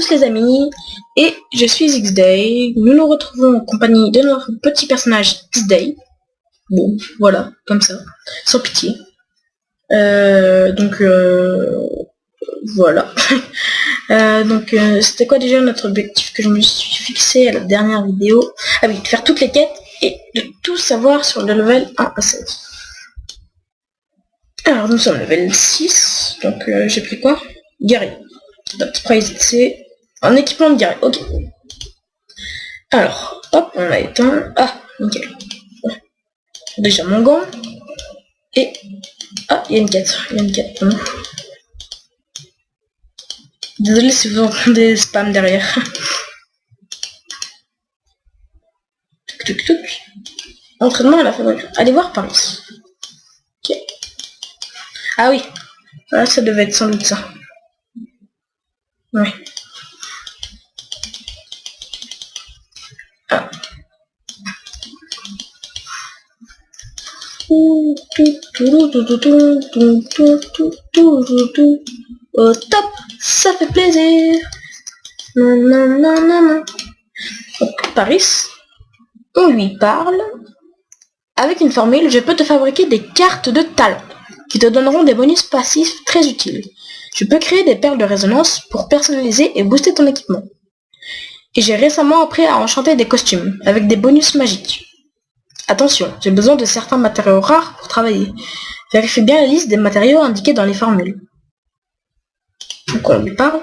tous les amis, et je suis Xday. Nous nous retrouvons en compagnie de notre petit personnage Xday. Bon, voilà, comme ça, sans pitié. Voilà. C'était quoi déjà notre objectif que je me suis fixé à la dernière vidéo? Ah oui, de faire toutes les quêtes et de tout savoir sur le level 1 à 16. Alors nous sommes level 6, donc j'ai pris quoi? Guerrier. Notre prize c'est un équipement de guerrier, ok. Alors, hop, on a éteint. Ah, nickel. Déjà mon gant. Et... ah, il y a une quête. Pour nous. Désolé si vous entendez des spams derrière. Tuc, tuc. Entraînement à la fabrique. Allez voir Paris. Ok. Ah oui. Voilà, ça devait être sans doute ça. Oui. Ah. Au top, ça fait plaisir. Non. Donc, Paris, on lui parle. Avec une formule, je peux te fabriquer des cartes de talent qui te donneront des bonus passifs très utiles. Je peux créer des perles de résonance pour personnaliser et booster ton équipement. Et j'ai récemment appris à enchanter des costumes avec des bonus magiques. Attention, j'ai besoin de certains matériaux rares pour travailler. Vérifie bien la liste des matériaux indiqués dans les formules. Donc on lui parle.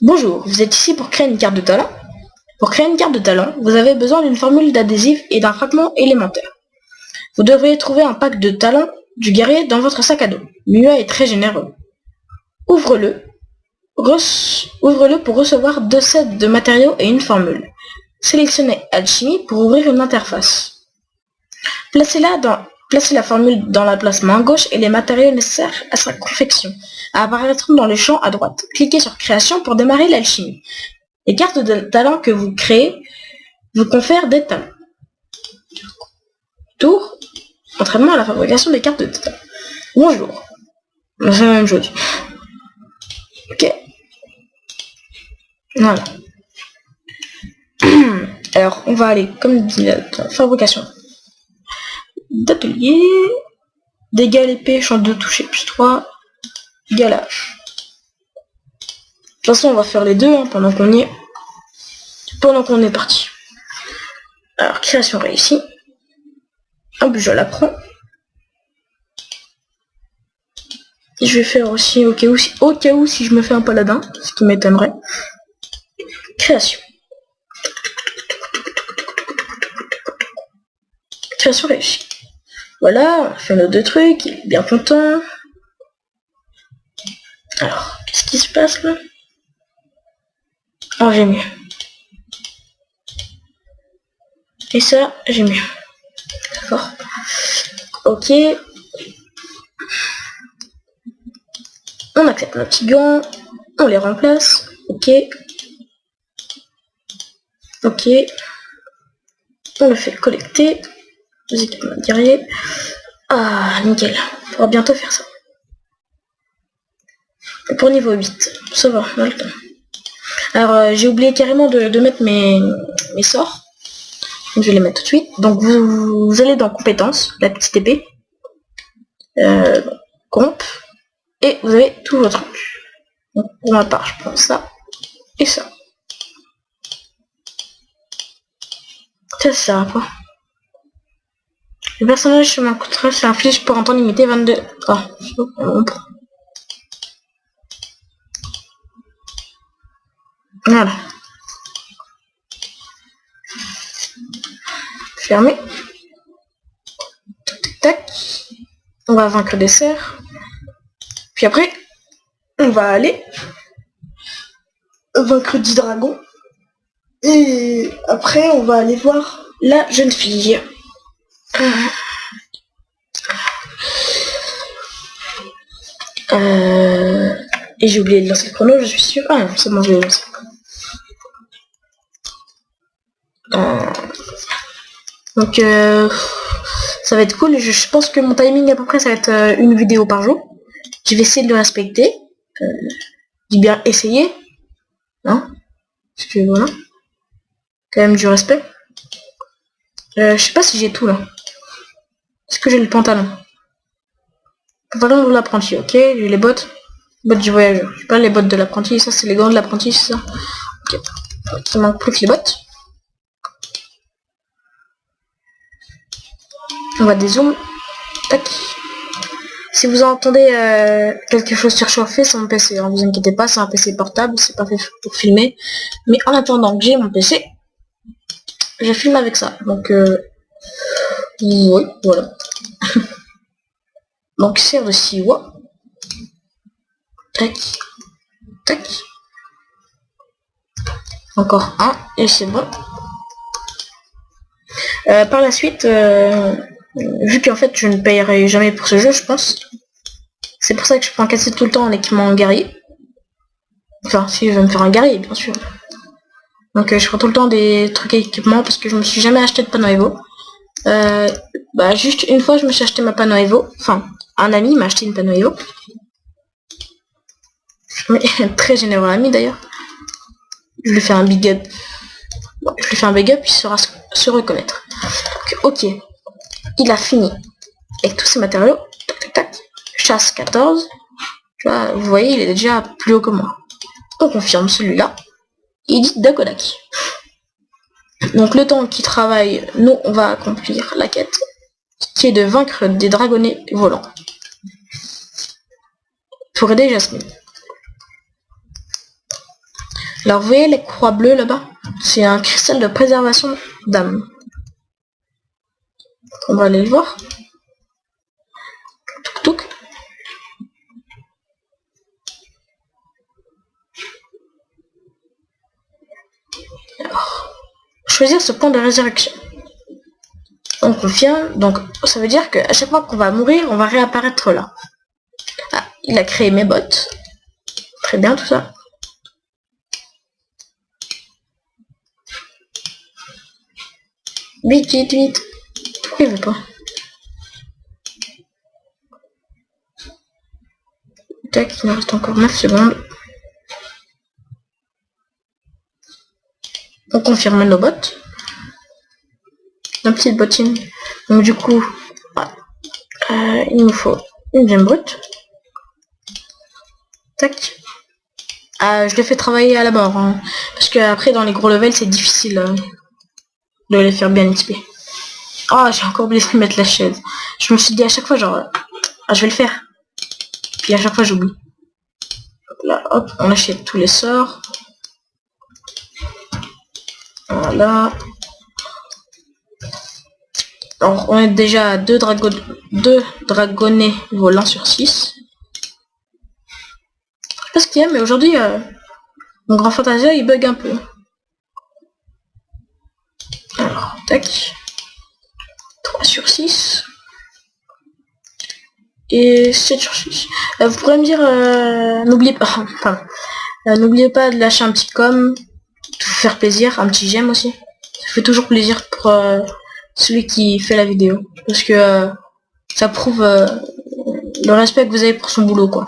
Bonjour, vous êtes ici pour créer une carte de talent. Pour créer une carte de talent, vous avez besoin d'une formule d'adhésif et d'un fragment élémentaire. Vous devriez trouver un pack de talent du guerrier dans votre sac à dos. Mua est très généreux. Ouvre-le pour recevoir 2 sets de matériaux et une formule. Sélectionnez Alchimie pour ouvrir une interface. Placez la formule dans la place main gauche et les matériaux nécessaires à sa confection apparaîtront dans le champ à droite. Cliquez sur Création pour démarrer l'alchimie. Les cartes de talent que vous créez vous confèrent des talents. Tour. Entraînement à la fabrication des cartes de talent. Bonjour. C'est la même chose. Ok. Voilà. Alors, on va aller, comme dit la fabrication d'atelier. Dégâts à l'épée, champ de toucher plus 3. Galage. De toute façon, on va faire les deux pendant qu'on est parti. Alors, création réussie. Hop, je la prends. Et je vais faire aussi, au cas où si je me fais un paladin, ce qui m'étonnerait. Création. Création réussie. Voilà, on fait nos 2 trucs, il est bien content. Alors, qu'est-ce qui se passe là? Oh, j'ai mieux. Et ça, j'ai mieux. D'accord. Ok. On accepte nos petits gants. On les remplace. Ok. Ok. On le fait collecter. Les équipements de guerrier. Ah, nickel. On pourra bientôt faire ça. Et pour niveau 8. Ça va, on a le temps. Alors, j'ai oublié carrément de mettre mes sorts. Donc, je vais les mettre tout de suite. Donc, vous allez dans compétences, la petite épée. Comp. Et vous avez tout votre truc. Donc, pour ma part, je prends ça. Et ça. Ça sert à quoi? Le personnage sur ma contrôle s'inflige pour un temps limité 22... Ah, on prend. Voilà. Fermé. Tac. On va vaincre des cerfs. Puis après, on va aller vaincre 10 dragons. Et après, on va aller voir la jeune fille. Et j'ai oublié de lancer le chrono, je suis sûre. Ah non, c'est bon, je vais lancer. Donc, ça va être cool. Je pense que mon timing à peu près, ça va être une vidéo par jour. Je vais essayer de le respecter. dis bien essayer. Hein? Parce que voilà. Quand même du respect. Je sais pas si j'ai tout là. Est-ce que j'ai le pantalon? Pantalon de l'apprenti, ok. J'ai les bottes. Bottes du voyageur. J'ai pas les bottes de l'apprenti. Ça c'est les gants de l'apprenti, c'est ça. Ok. Il manque plus que les bottes. On va dézoom. Tac. Si vous entendez quelque chose surchauffer, c'est mon PC. Ne vous inquiétez pas, c'est un PC portable, c'est pas fait pour filmer. Mais en attendant que j'ai mon PC, je filme avec ça. Donc oui, voilà. Donc serre de siwa. Tac. Tac. Encore un, et c'est bon. Par la suite, vu qu'en fait je ne payerai jamais pour ce jeu, je pense. C'est pour ça que je prends casser tout le temps en équipement guerrier. Enfin, si je veux me faire un guerrier, bien sûr. Donc je prends tout le temps des trucs à équipement parce que je me suis jamais acheté de panneau Evo. Bah juste une fois je me suis acheté ma panneau Evo. Enfin, un ami m'a acheté une panneau Evo. Très généreux ami d'ailleurs. Je lui fais un big up. Bon, je lui fais un big up, il saura se reconnaître. Donc, ok. Il a fini avec tous ces matériaux. Tac, tac, tac. Chasse 14. Tu vois, vous voyez, il est déjà plus haut que moi. On confirme celui-là. Il dit Dagodak. Donc le temps qu'il travaille, nous on va accomplir la quête, qui est de vaincre des dragonnets volants. Pour aider Jasmine. Alors vous voyez les croix bleues là-bas? C'est un cristal de préservation d'âme. On va aller le voir. Touk touk. Alors, choisir ce point de résurrection. On confirme, donc ça veut dire qu'à chaque fois qu'on va mourir, on va réapparaître là. Ah, il a créé mes bottes. Très bien tout ça. Vite, vite, vite. Pourquoi il veut pas? Tac, il nous reste encore 9 secondes. On confirme nos bottes. Nos petites bottines. Donc du coup, il nous faut une gemme brute. Tac. Je les fais travailler à la mort. Hein, parce que après dans les gros levels c'est difficile de les faire bien XP. Oh, j'ai encore oublié de mettre la chaise. Je me suis dit à chaque fois genre, je vais le faire. Puis à chaque fois j'oublie. Là, hop, on achète tous les sorts. Voilà. Alors, on est déjà à 2 dragonnets volants sur 6. Je sais pas ce qu'il y a, mais aujourd'hui, mon grand Fantasia, il bug un peu. Alors, tac. 3 sur 6. Et 7 sur 6. Vous pourrez me dire, n'oubliez pas, n'oubliez pas de lâcher un petit com, de vous faire plaisir, un petit j'aime aussi. Ça fait toujours plaisir pour celui qui fait la vidéo. Parce que ça prouve le respect que vous avez pour son boulot, quoi.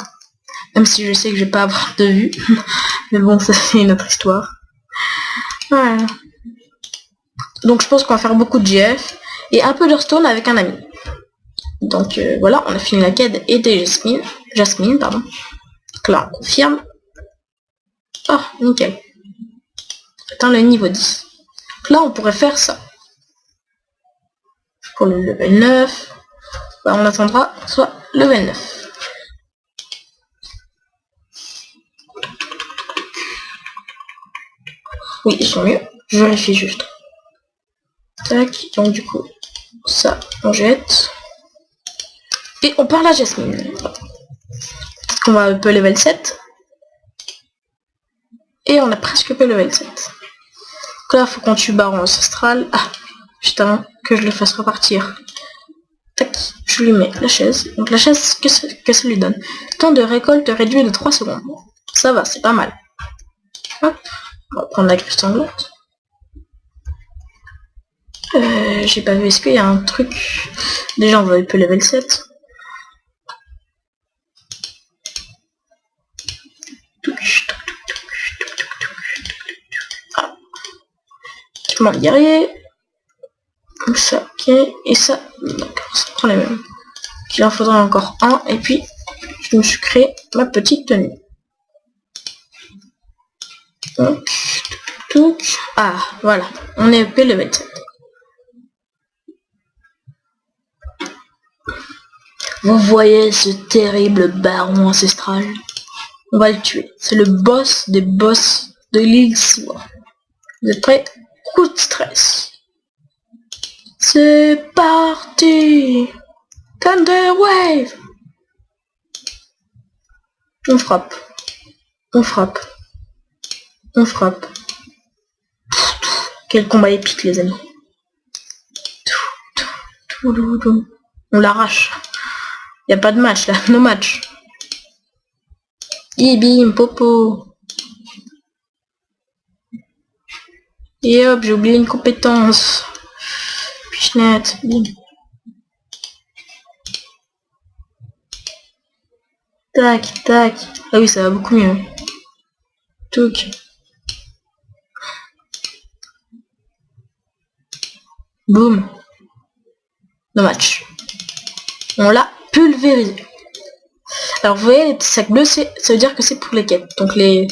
Même si je sais que je vais pas avoir de vues. Mais bon, ça c'est une autre histoire. Voilà. Donc je pense qu'on va faire beaucoup de GF. Et un peu d'Hearthstone avec un ami. Donc voilà, on a fini la quête aider Jasmine, pardon. Donc là, on confirme. Oh, nickel. Atteint le niveau 10. Donc là, on pourrait faire ça. Pour le level 9. Bah, on attendra soit level 9. Oui, ils sont mieux. Je vérifie juste. Tac, donc du coup, ça, on jette. Et on parle à Jasmine. On va un peu level 7. Et on a presque peu level 7. Donc là, il faut qu'on tue Baron Ancestral. Ah, juste avant que je le fasse repartir. Tac, je lui mets la chaise. Donc la chaise, que ça lui donne? Temps de récolte réduit de 3 secondes. Ça va, c'est pas mal. Hop, on va prendre la griffe sanglante. J'ai pas vu, est-ce qu'il y a un truc? Déjà, on va un peu level 7. équipement de guerrier. Comme ça, ok. Et ça, d'accord, ça prend les mêmes. Il en faudra encore un. Et puis, je me suis créé ma petite tenue. Donc, tout. Ah, voilà. On est épée level 7. Vous voyez ce terrible baron ancestral? On va le tuer. C'est le boss des boss de l'île Siwa. Vous êtes prêts? Coup de stress. C'est parti! Thunder Wave! On frappe. On frappe. On frappe. Quel combat épique, les amis. On l'arrache. Y a pas de match là, no match. Bim, popo. Et hop, j'ai oublié une compétence. Pichenette, bim. Tac, tac. Ah oui, ça va beaucoup mieux. Touc. Boum. No match. On l'a pulvérisé. Alors vous voyez les petits sacs bleus, ça veut dire que c'est pour les quêtes. Donc les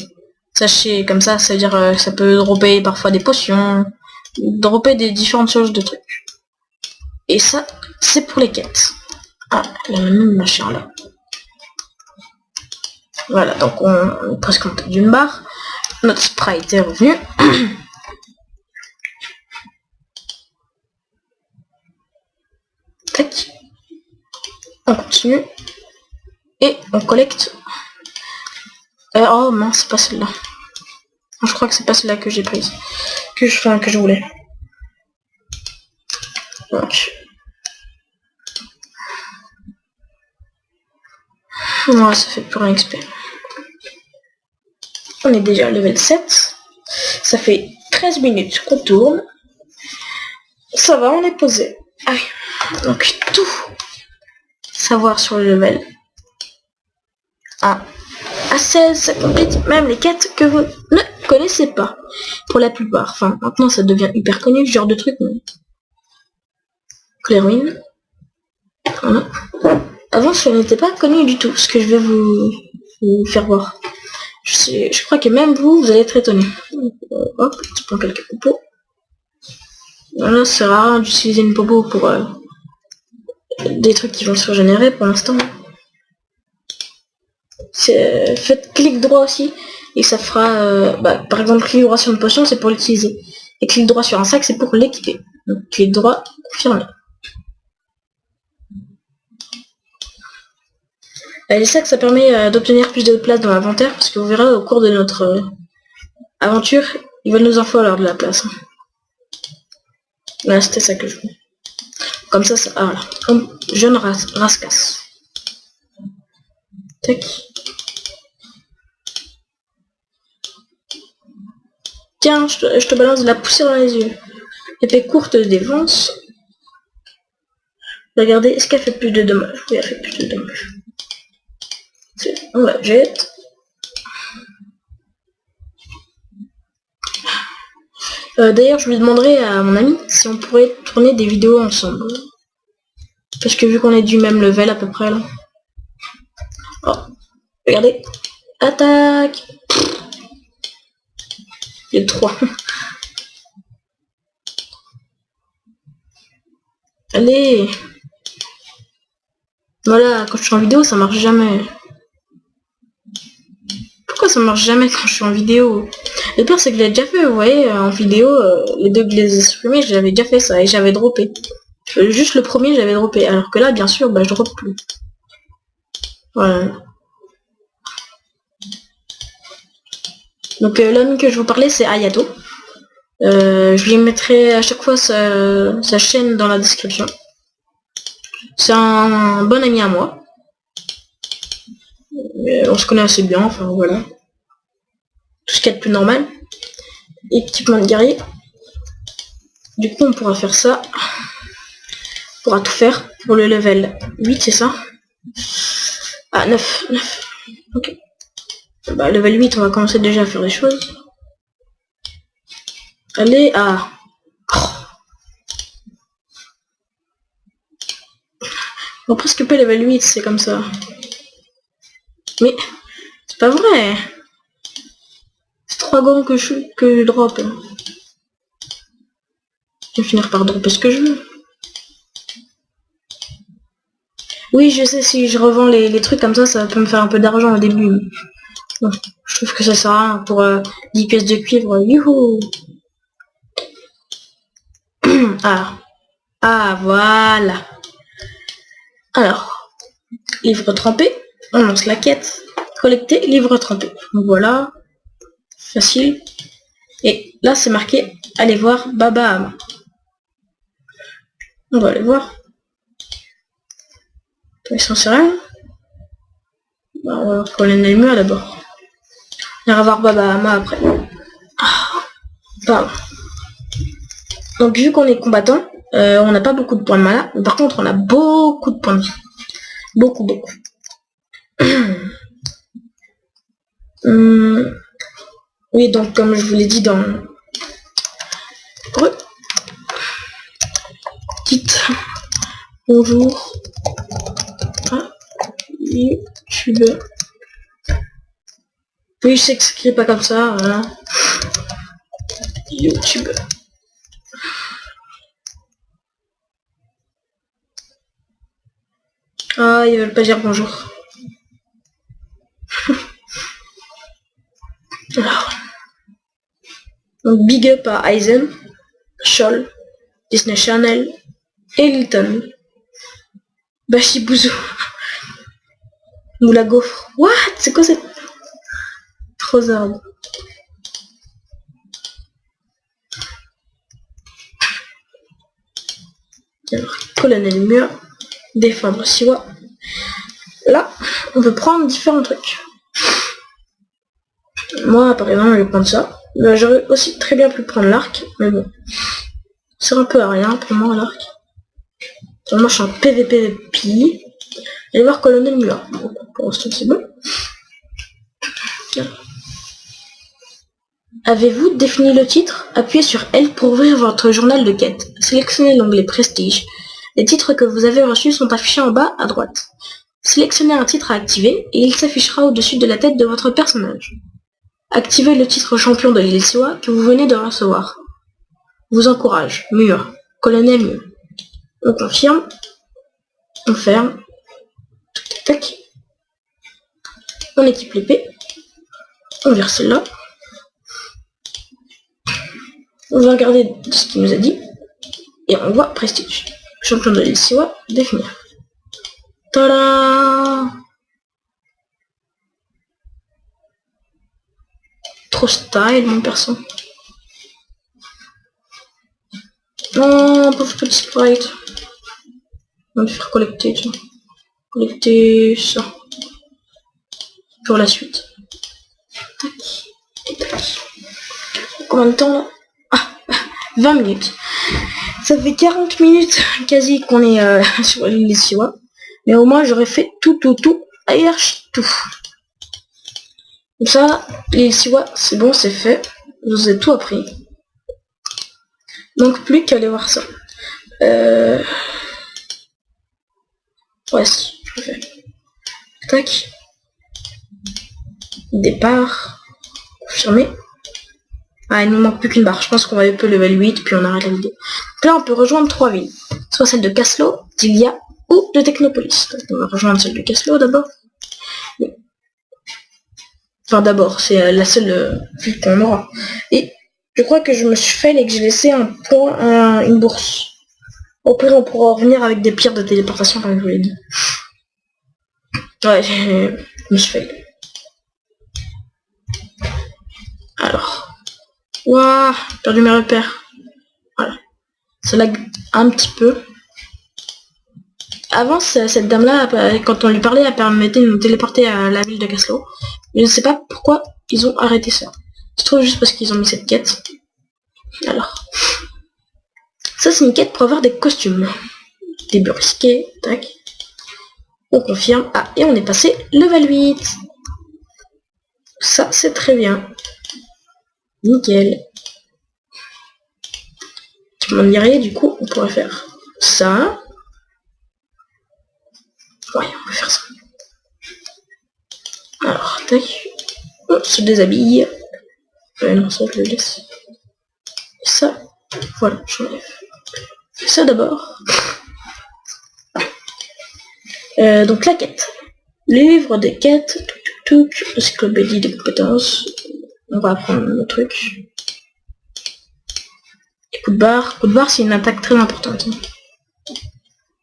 sachets comme ça veut dire que ça peut dropper parfois des potions, dropper des différentes choses de trucs. Et ça, c'est pour les quêtes. Ah, il y a même machin là. Voilà, donc on est presque en tête d'une barre. Notre sprite est revenu. Tac. On continue. Et on collecte. Oh mince, c'est pas celle-là. Je crois que c'est pas celle-là que j'ai prise. Que je voulais. Donc. Moi, ça fait plus rien XP. On est déjà level 7. Ça fait 13 minutes qu'on tourne. Ça va, on est posé. Ah oui. Donc tout savoir sur le level 1 à 16, ça complète même les quêtes que vous ne connaissez pas. Pour la plupart. Enfin, maintenant ça devient hyper connu, ce genre de truc. Mais... Clairwin. Voilà. Avant, ça n'était pas connu du tout, ce que je vais vous faire voir. Je crois que même vous allez être étonné. Hop, je prends quelques popos. Voilà, c'est rare d'utiliser une popo pour des trucs qui vont se régénérer pour l'instant. Faites clic droit aussi, et ça fera... par exemple, clic droit sur une potion, c'est pour l'utiliser. Et clic droit sur un sac, c'est pour l'équiper. Donc clic droit, confirmé. Les sacs, ça permet d'obtenir plus de place dans l'inventaire, parce que vous verrez au cours de notre aventure, il va nous en falloir de la place. Voilà, c'était ça que je voulais. Comme ça, ah voilà, comme jeune rascasse. Tac. Tiens, je te balance de la poussière dans les yeux. Épée courte de défense. Regardez, est-ce qu'elle fait plus de dommages? Oui, elle fait plus de dommages. On la jette. D'ailleurs, je lui demanderai à mon ami si on pourrait tourner des vidéos ensemble. Parce que vu qu'on est du même level à peu près là. Oh, regardez. Attaque. Il y a 3. Allez. Voilà, quand je suis en vidéo, ça marche jamais. Pourquoi ça marche jamais quand je suis en vidéo? Le pire, c'est que je l'ai déjà fait, vous voyez, en vidéo, les deux que je les ai supprimés, j'avais déjà fait ça, et j'avais droppé. Juste le premier, j'avais droppé, alors que là, bien sûr, je droppe plus. Voilà. Donc l'homme que je vous parlais, c'est Ayato. Je lui mettrai à chaque fois sa chaîne dans la description. C'est un bon ami à moi. On se connaît assez bien, enfin voilà. Tout ce qu'il y a de plus normal. Équipement de guerrier. Du coup, on pourra faire ça. On pourra tout faire pour le level 8, c'est ça? Ah, 9. Ok. Level 8, on va commencer déjà à faire des choses. Allez, ah. On va presque pas level 8, c'est comme ça. Mais c'est pas vrai. C'est 3 gants que je drop. Je vais finir par dropper ce que je veux. Oui, je sais, si je revends les trucs comme ça peut me faire un peu d'argent au début. Bon, je trouve que ça sert à rien pour 10 pièces de cuivre. Youhou. Ah, voilà. Alors, livre trempé. On lance la quête. Collecter livre trempé. Donc voilà. Facile. Et là, c'est marqué, allez voir Baba Ama. On va aller voir. Ils sont sérieux. Bah, on va voir Colonel Mur d'abord. On va voir Baba Ama après. Pardon. Donc vu qu'on est combattant, on n'a pas beaucoup de points de mana. Mais par contre, on a beaucoup de points de vie. Beaucoup. Oui, donc comme je vous l'ai dit dans... Dites bonjour à YouTube. Oui, je sais que c'est pas comme ça. Voilà. YouTube. Ah, ils veulent pas dire bonjour. Alors. Donc, big up à Aizen, Scholl, Disney Channel, Elton, Bashibouzou, Moula Gaufre. What? C'est quoi cette... Trozard. Alors, Colonel Mur, défendre Siwa. Là, on peut prendre différents trucs. Moi, par exemple, je vais prendre ça. J'aurais aussi très bien pu prendre l'arc, mais bon. C'est un peu à rien pour moi, l'arc. Moi, je suis en PVP. Allez voir Colonel Mur. Pour l'instant, c'est bon. Avez-vous défini le titre? Appuyez sur L pour ouvrir votre journal de quête. Sélectionnez l'onglet Prestige. Les titres que vous avez reçus sont affichés en bas à droite. Sélectionnez un titre à activer et il s'affichera au-dessus de la tête de votre personnage. Activez le titre champion de l'île Siwa que vous venez de recevoir. Vous encourage. Mur. Colonel Mur. On confirme. On ferme. Tac. On équipe l'épée. On vire celle-là. On va regarder ce qu'il nous a dit. Et on voit Prestige. Champion de l'île Siwa, définir. Tada! Trop style mon perso. Non, pauvre petit sprite. On va le faire collecter, tiens. Collecter ça. Pour la suite. Tac. Tac. Combien de temps là? Ah, 20 minutes. Ça fait 40 minutes quasi qu'on est sur l'île des Siwa. Mais au moins j'aurais fait tout. Archi tout. Comme ça, l'île Siwa, c'est bon, c'est fait. Je vous ai tout appris. Donc plus qu'à aller voir ça. Ouais, si, je le fais. Tac. Départ. Confirmé. Ah, il nous manque plus qu'une barre. Je pense qu'on va un peu level 8, puis on arrête la vidéo. Donc là, on peut rejoindre 3 villes. Soit celle de Caslo, d'Ilia ou de Technopolis. Donc, on va rejoindre celle de Caslo d'abord. Enfin, d'abord, c'est la seule ville qu'on aura. Et je crois que je me suis fait et que j'ai laissé un point, une bourse. Au pire, on pourra revenir avec des pierres de téléportation, comme je vous l'ai dit. Ouais, je me suis fait. Alors. Ouah, perdu mes repères. Voilà. Ça lag un petit peu. Avant, cette dame-là, quand on lui parlait, elle permettait de nous téléporter à la ville de Caslo. Je ne sais pas pourquoi ils ont arrêté ça. Je trouve juste parce qu'ils ont mis cette quête. Alors. Ça, c'est une quête pour avoir des costumes. Début risqué. Tac. On confirme. Ah, et on est passé level 8. Ça, c'est très bien. Nickel. Tu m'en dirais, du coup, on pourrait faire ça. Ouais, on va faire ça. Alors, tac. On se déshabille. Non, ça, je le laisse. Et ça, voilà, j'enlève. Ça d'abord. Donc la quête. Livre des quêtes, encyclopédie des compétences. On va apprendre le truc. Et coup de barre. Coup de barre, c'est une attaque très importante.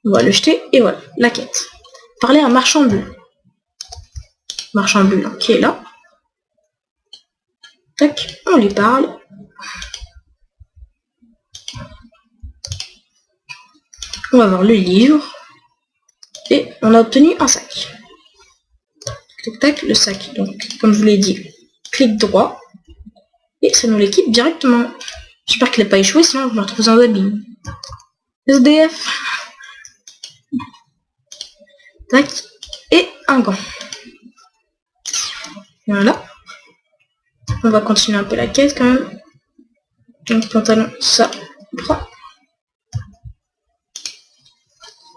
On va le jeter, et voilà, la quête. Parler à un marchand ambulant. Marchand ambulant qui est là. Tac, on lui parle. On va voir le livre. Et on a obtenu un sac. Tac, tac, le sac. Donc, comme je vous l'ai dit, clic droit. Et ça nous l'équipe directement. J'espère qu'il n'a pas échoué, sinon je me retrouve sans habit. SDF. Tac. Et un gant. Voilà. On va continuer un peu la quête quand même. Donc pantalon, ça, on prend.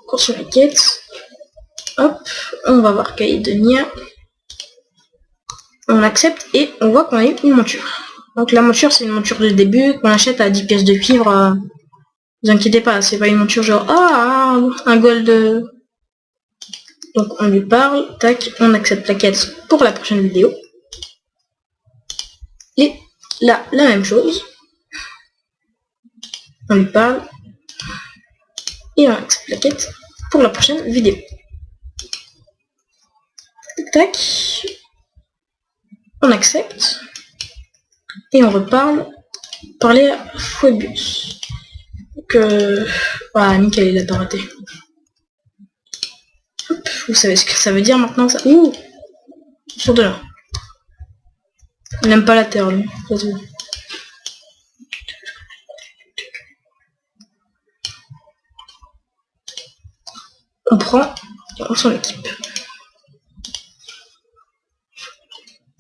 Encore sur la quête. Hop, on va voir cahier de Nia. On accepte et on voit qu'on a eu une monture. Donc la monture, c'est une monture de début qu'on achète à 10 pièces de cuivre. Vous inquiétez pas, c'est pas une monture genre un gold. Donc on lui parle, tac, on accepte la quête pour la prochaine vidéo. Et là, la même chose. On lui parle. Et on accepte la quête pour la prochaine vidéo. Tac. On accepte. Et on reparle. Parler à Phoebus. Donc, ah, nickel, il a pas raté. Hop, vous savez ce que ça veut dire maintenant, ça. Ouh, sur de là. Il n'aime pas la terre, lui. Ça se voit. On prend et on s'en équipe.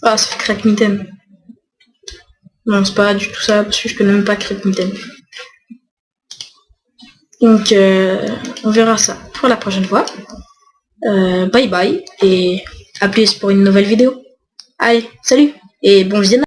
Ah, ça fait crack mitten. Non, c'est pas du tout ça, parce que je connais même pas crack mitten. Donc, on verra ça pour la prochaine fois. Bye bye, et à plus pour une nouvelle vidéo. Allez, salut, et bon visionnage.